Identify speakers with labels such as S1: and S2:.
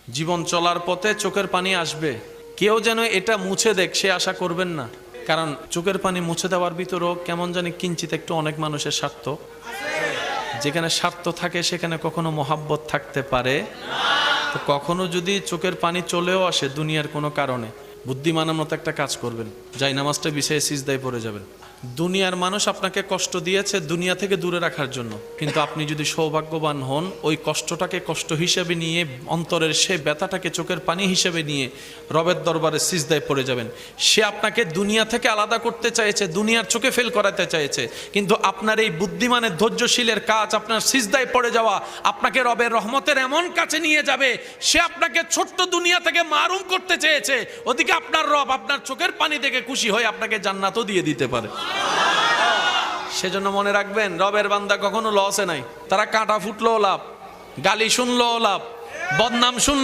S1: জীবন চলার পথে চোখের পানি আসবে, কেউ যেন এটা মুছে দেখ সে আশা করবেন না। কারণ চোখের পানি মুছে দেওয়ার ভিতরেও কেমন জানি কিঞ্চিত একটু অনেক মানুষের স্বার্থ, যেখানে স্বার্থ থাকে সেখানে কখনো মহাব্বত থাকতে পারে। তো কখনো যদি চোখের পানি চলেও আসে দুনিয়ার কোনো কারণে, বুদ্ধিমানের মতো একটা কাজ করবেন, যাই নামাজটা বিছিয়ে সিজদায় পড়ে যাবেন। দুনিয়ার মানুষ আপনাকে কষ্ট দিয়েছে দুনিয়া থেকে দূরে রাখার জন্য, কিন্তু আপনি যদি সৌভাগ্যবান হন ওই কষ্টটাকে কষ্ট হিসেবে নিয়ে, অন্তরের সে ব্যথাটাকে চোখের পানি হিসেবে নিয়ে রবের দরবারে সিজদায় পড়ে যাবেন। সে আপনাকে দুনিয়া থেকে আলাদা করতে চাইছে, দুনিয়ার চোখে ফেল করাতে চাইছে, কিন্তু আপনার এই বুদ্ধিমানের ধৈর্যশীলের কাজ, আপনার সিজদায় পড়ে যাওয়া আপনাকে রবের রহমতের এমন কাছে নিয়ে যাবে। সে আপনাকে ছোট্ট দুনিয়া থেকে মারুম করতে চেয়েছে, ওদিকে আপনার রব আপনার চোখের পানি দেখে খুশি হয়ে আপনাকে জান্নাতও দিয়ে দিতে পারে। সেজন্য মনে রাখবেন, রবের বান্দা কখনো লসে নাই। তারা কাঁটা ফুটলো লাভ, গালি শুনলো লাভ, বদনাম শুনলো